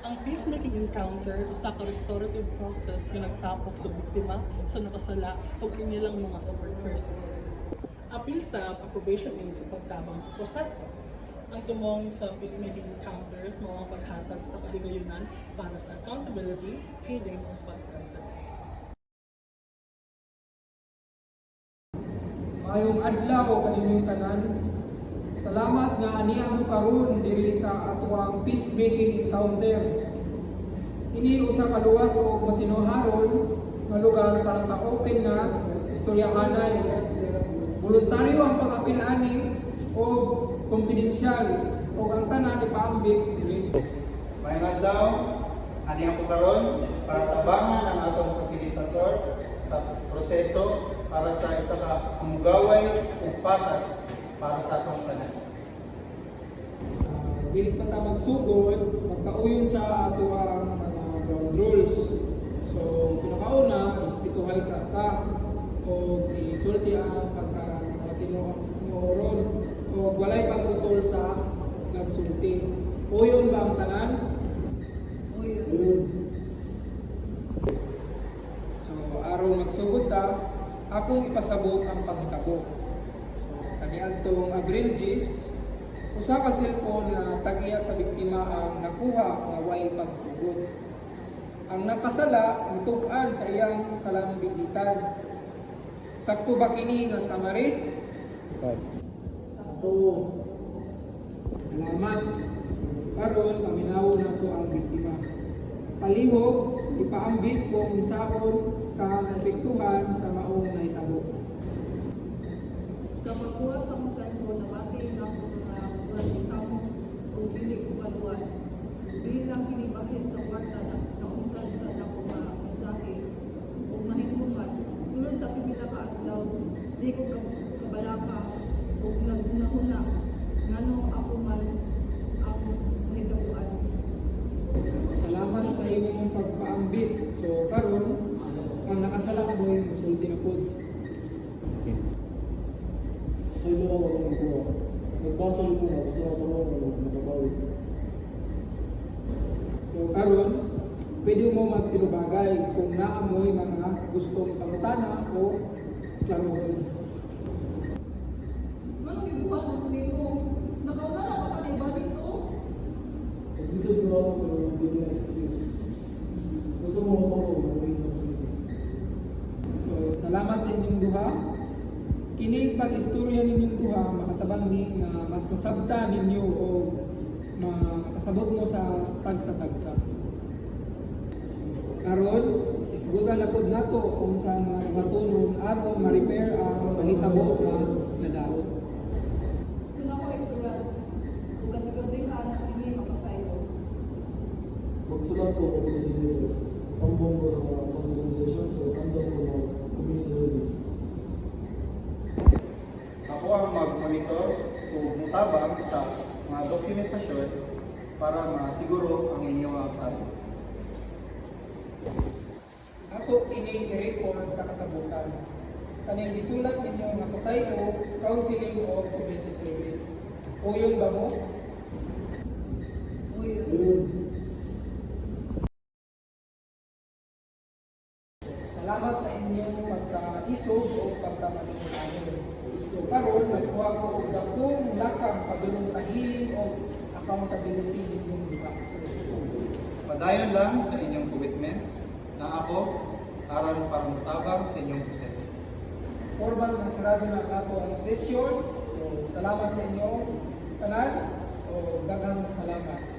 Ang peacemaking encounter usa ka restorative process nga nagtapok sa biktima sa nakasala ug inilang mga support persons. Apil sa approbation aid sa pagtabang sa proseso. Ang tumong sa peacemaking encounters mao ang paghatag sa kahigayunan para sa accountability, healing ug pagsaligtas. Mayong adlaw kaninyong tanan. Salamat nga aniya mo karon diri sa atuang peacemaking encounter. Ini usa ka luwas o matinuharon nga lugar para sa open nga istoryahanay. Voluntaryo ang pag-apil ani o confidential o ang tanan ipaambit diri. Mayong adlaw aniya mo karon para tabangan ang atong fasilitator sa proseso para sa isa ka amugaway ug patas para sa atong tanan. Dili pa ta magsugod, magkauyon sa ato ang mga ground rules. So, pinakauna, ispituhay sa ta o isulti ang pagkatinuoron o walay pagputol sa nagsulti. Uyon ba ang tanan? Uyon. So, aron magsugod ta, akong ipasabot ang pagkabo. Kaniadtong Abril Gis, usa ka cellphone na tag-iya sa biktima ang nakuha nga way pagtugot. Ang nakasala nitub-an sa iyang kalambigitan. Sakto ba kini nga summary? Sakto. Salamat. Karon paminawon nato ang biktima. Palihog, ipaambit kung unsaon ka naapektuhan sa maong nahitabo. Sa magkuha sa mga cellphone, nabati na ako mga isang o dili ko kaluwas. Bilang kinibahin sa kwarta na naunsan sa ako mga mensahe o mahimpungan. Sunod sa pipila ka adlaw, sigo kabalaka o naghuna nganong ako man ang mahitabuan. Salamat sa imong pagpaambit. So karon ang nakasala mo yung musulti na pod. Sa ilo ako sa magkuha. Nagbasa ko na gusto na tulong ng makabawi. So karon pwede mo magtinubagay kung naamoy mga gustong ipangutana o klarohon. Nganong gibuhat mo nimo? Nakauna na ba ka na ibalik to? Nag-isip ko ako pero hindi ko na excuse. Gusto mo ako mag-uwi ng proseso. So salamat sa inyong duha. Kini pag-istorya ninyong duha makatabang ni nga mas masabta ninyo o makasabot mo sa tagsa-tagsa. Karon isgutan na pod nato kung sa mga nakatunon aron ma-repair ang mahitabo na nadaot. Suna ko isulat. Ug kasigurdihan na kini makasaylo. Magsulat ko ako sa dito. Pambong ko sa mga consultation so andam ko ng community service. Ako ang mag-monitor o mutabang sa mga dokumentasyon para masiguro ang inyong sabi. Ato ining i-record sa kasabutan. Kaning gisulat ninyo nga pasaylo, counseling o community service. Uyon ba mo? Uyo. Ayun. Salamat sa inyong pagka-isog o pagka-manunganon. So karon nagkuha ko og dakong lakang padulong sa healing o accountability ninyong duha. Padayon lang sa inyong commitments na ako aron para mutabang sa inyong proseso. Formal na sarado na ato ang session. So salamat sa inyo tanan o daghang salamat.